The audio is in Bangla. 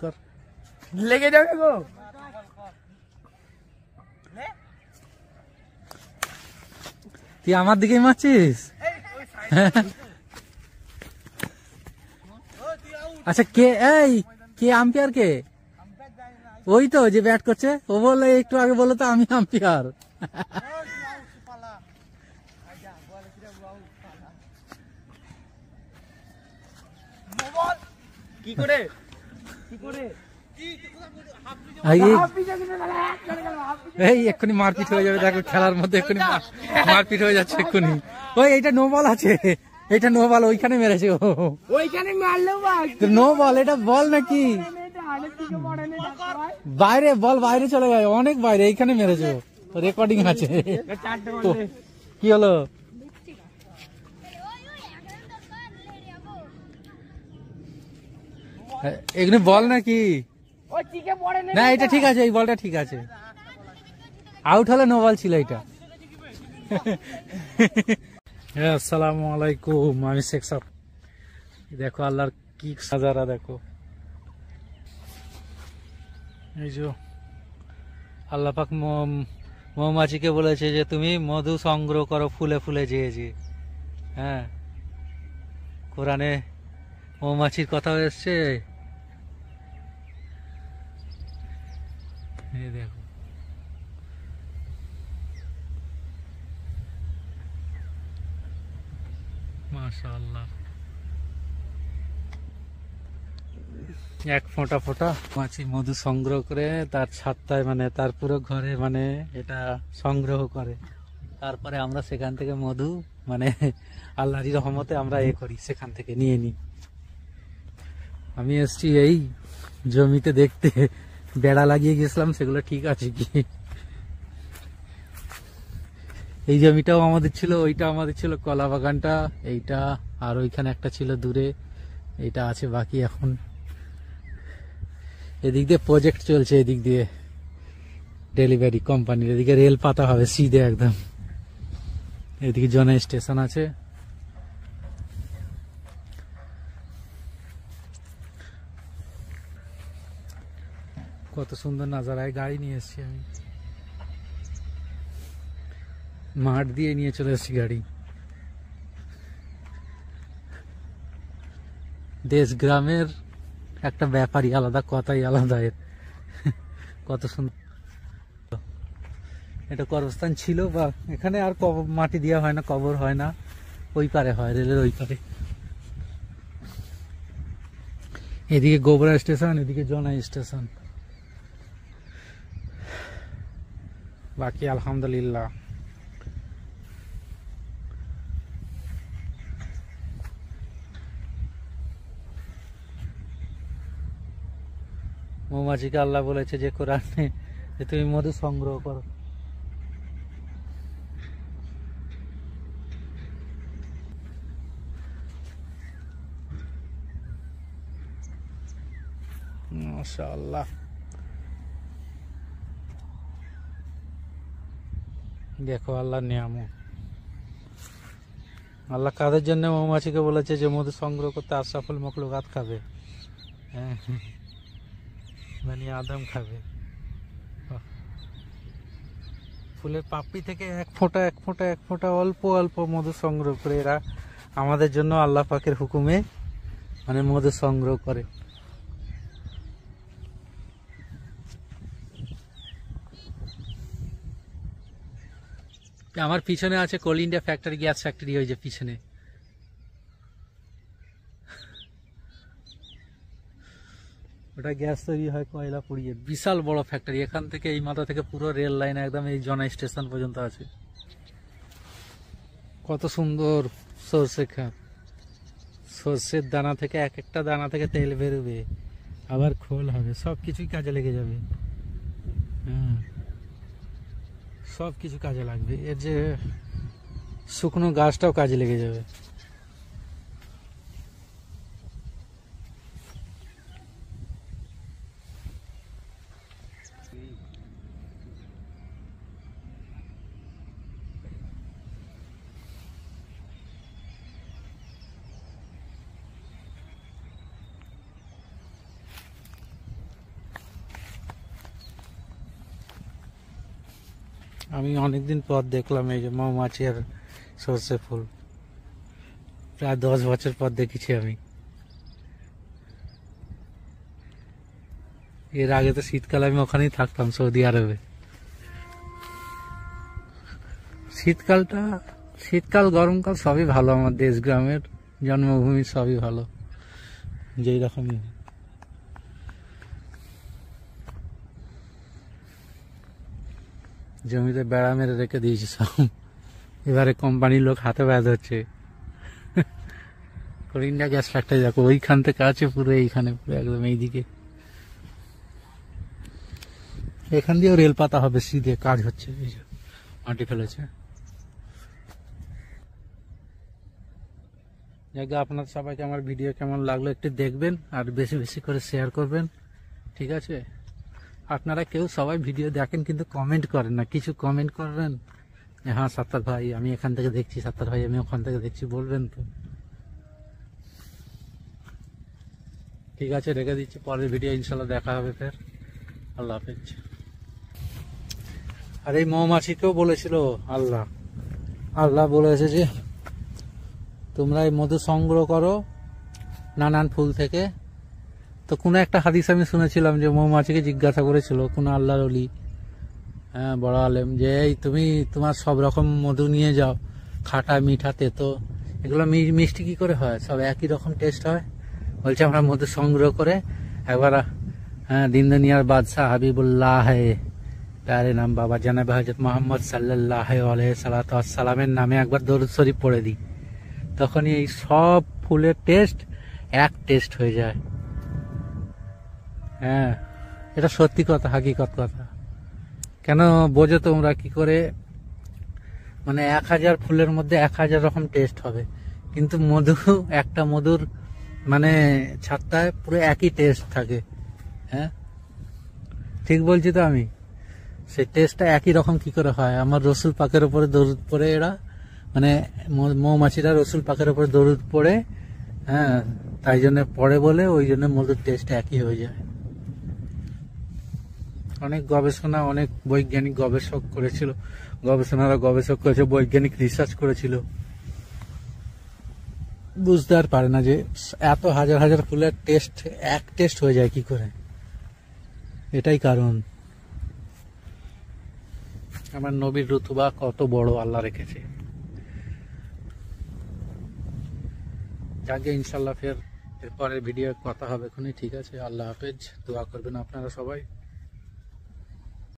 কর, লেগে যাবে গো। তুই আমার দিকেই মারছিস? আচ্ছা কে এই কে আম্পায়ার কে? ওই তো যে ব্যাট করছে, ও বললো একটু আগে বললো তো আমি আম্পায়ার। কি করে কি করে এই এক্ষুনি মারপিট হয়ে যাবে, দেখো খেলার মধ্যে এক্ষুনি মারপিট হয়ে যাচ্ছে এক্ষুনি। ওই এইটা নো বল আছে, এটা নো বল, ওইখানে মেরেছে ও। ওইখানে মারলেও নো বল, এটা বল নাকি? বাইরে বল, বাইরে চলে যায়, অনেক বাইরে, এইখানে মেরেছে ও, রেকর্ডিং আছে। কি হলো? এগুলো বল নাকি? না এটা ঠিক আছে, এই বলটা ঠিক আছে। আউট হলে নো বল ছিল এটা। হ্যাঁ, আসসালামু আলাইকুম, আমি শেখ সাহেব। দেখো আল্লাহর কি সাজারা, দেখো এই যে আল্লাহ পাক মৌমাছিকে বলেছে যে তুমি মধু সংগ্রহ করো ফুলে ফুলে যেয়ে যে। হ্যাঁ, কোরআনে মৌমাছির কথা এসছে। এই দেখো মাশাআল্লাহ, এক ফোঁটা ফোঁটা মাছি মধু সংগ্রহ করে তার ছাত্তায়, মানে তার পুরো ঘরে, মানে এটা সংগ্রহ করে। তারপরে আমরা সেখান থেকে মধু, মানে আল্লাহর রহমতে আমরা করি, সেখান থেকে নিয়ে নিই। আমি এসছি এই জমিতে দেখতে, বেড়া লাগিয়ে গেছিলাম, সেগুলো ঠিক আছে কি। এই জমিটাও আমাদের ছিল, ওইটা আমাদের ছিল, কলা বাগানটা এইটা, আর ওইখানে একটা ছিল দূরে, এইটা আছে বাকি। এখন এদিক দিয়ে প্রজেক্ট চলছে, এদিক দিয়ে ডেলিভারি কোম্পানির, এদিকে রেল পাতা হবে সিধে একদম। এদিকে জনা স্টেশন আছে। কত সুন্দর নাজারায়, গাড়ি নিয়ে এসছি আমি, মাঠ দিয়ে নিয়ে চলে এসছি গাড়ি। দেশ গ্রামের একটা ব্যাপারই আলাদা, কথাই আলাদা এর। কত সুন্দর। এটা কবরস্থান ছিল, বা এখানে আর মাটি দেওয়া হয় না, কবর হয় না, ওই পারে হয়, রেলের ওই পারে। এদিকে গোবরা স্টেশন, এদিকে জনা স্টেশন। বাকি আলহামদুলিল্লাহ। মৌমাছিকে আল্লাহ বলেছে যে কোরআনে, যে তুমি মধু সংগ্রহ করো। মাশাআল্লাহ, দেখো আল্লাহর নিয়ামত। আল্লাহ কাদের জন্য মৌমাছিকে বলেছে যে মধু সংগ্রহ করতে? আশরাফুল মখলুকাত খাবে, হ্যাঁ, মানে আদম খাবে। ফুলের পাপড়ি থেকে এক ফোঁটা এক ফোঁটা এক ফোঁটা অল্প অল্প মধু সংগ্রহ করে এরা আমাদের জন্য আল্লাহ পাকের হুকুমে, মানে মধু সংগ্রহ করে। আমার পিছনে আছে কোল ইন্ডিয়া ফ্যাক্টরি, গ্যাস ফ্যাক্টরি, ওই যে পিছনে। ওটা গ্যাস তৈরি হয় কয়লা পুড়িয়ে, বিশাল বড় ফ্যাক্টরি। এখান থেকে এই মাথা থেকে পুরো রেল লাইন একদম এই জনা স্টেশন পর্যন্ত আছে। কত সুন্দর সর্ষে খাত, সর্ষের দানা থেকে এক একটা দানা থেকে তেল বেরোবে, আবার খোল হবে, সবকিছুই কাজে লেগে যাবে। হ্যাঁ, সবকিছু কাজে লাগবে। এর যে শুকনো গাছটাও কাজে লেগে যাবে। আমি অনেকদিন পর দেখলাম এই যে মৌমাছি আর সর্ষে ফুল, প্রায় 10 বছর পর দেখেছি আমি। এর আগে তো শীতকালে আমি ওখানেই থাকতাম, সৌদি আরবে। শীতকাল গরমকাল সবই ভালো, আমার দেশ গ্রামের জন্মভূমি সবই ভালো, যেই রকমই। জমিতে বেড়া মেরে রেখে দিয়েছি সব, এবারে কোম্পানির লোক হাতে ব্যথ হচ্ছে। ইন্ডিয়া গ্যাস ফ্যাক্টরি দেখো ওইখান থেকে আছে পুরো এইখানে, পুরো একদম এইদিকে। এখান দিয়েও রেল পাতা হবে, সিধে কাজ হচ্ছে, এই যে মাটি ফেলেছে। যাকে আপনার সবাইকে আমার ভিডিও কেমন লাগলো একটু দেখবেন, আর বেশি বেশি করে শেয়ার করবেন, ঠিক আছে? আপনারা কেউ সবাই ভিডিও দেখেন কিন্তু কমেন্ট করেন না, কিছু কমেন্ট করবেন, হ্যাঁ সাত্তার ভাই আমি এখান থেকে দেখছি, সাত্তার ভাই আমি ওখান থেকে দেখছি, বলবেন তো। ঠিক আছে, রেখে দিচ্ছি, পরের ভিডিও ইনশাল্লাহ দেখা হবে ফের। আল্লাহ হাফেজ। আর এই মৌমাছিকেও বলেছিল আল্লাহ বলেছে যে তোমরা এই মধু সংগ্রহ করো নানান ফুল থেকে। তো কোনো একটা হাদিস আমি শুনেছিলাম যে মৌমাছিকে জিজ্ঞাসা করেছিল কোন আল্লাহর ওলি, হ্যাঁ বড় আলেম, যে এই তুমি তোমার সব রকম মধু নিয়ে যাও, খাটা মিঠা তেতো, এগুলো মিষ্টি কি করে হয়, সব একই রকম টেস্ট হয়। বলছে আমরা মধু সংগ্রহ করে একবার, হ্যাঁ দিন দুনিয়ার বাদশাহ হাবিবুল্লাহ প্যারে নাম বাবা জানাবে হযরত মুহাম্মদ সাল্লাল্লাহু আলাইহি সাল্লামের নামে একবার দরুদ শরীফ পড়ে দিই, তখনই এই সব ফুলের টেস্ট এক টেস্ট হয়ে যায়। হ্যাঁ এটা সত্যি কথা, হাকিকত কথা। কেন বোঝো তোমরা কি করে, মানে 1000 ফুলের মধ্যে 1000 রকম টেস্ট হবে, কিন্তু মধু একটা মধুর মানে ছাত্তায় পুরো একই টেস্ট থাকে। হ্যাঁ ঠিক বলছি তো আমি? সেই টেস্টটা একই রকম কি করে হয়? আমার রসুল পাকের উপরে দরুদ পড়ে এরা, মানে মৌমাছিরা রসুল পাকের উপরে দরুদ পড়ে, হ্যাঁ তাই জন্য পড়ে বলে ওই জন্য মধুর টেস্ট একই হয়ে যায়। অনেক গবেষণা, অনেক বৈজ্ঞানিক গবেষক করেছে, বৈজ্ঞানিক রিসার্চ করেছিল, বুঝতে আর পারে না যে এত হাজার হাজার ফুলের টেস্ট এক টেস্ট হয়ে যায় কি করে। এটাই কারণ। আমার নবীর রুতবা কত বড় আল্লাহ রেখেছে। যাকে ইনশাল্লাহ ফের এরপরের ভিডিও কথা হবে এখনই, ঠিক আছে? আল্লাহ হাফেজ, দোয়া করবেন আপনারা সবাই।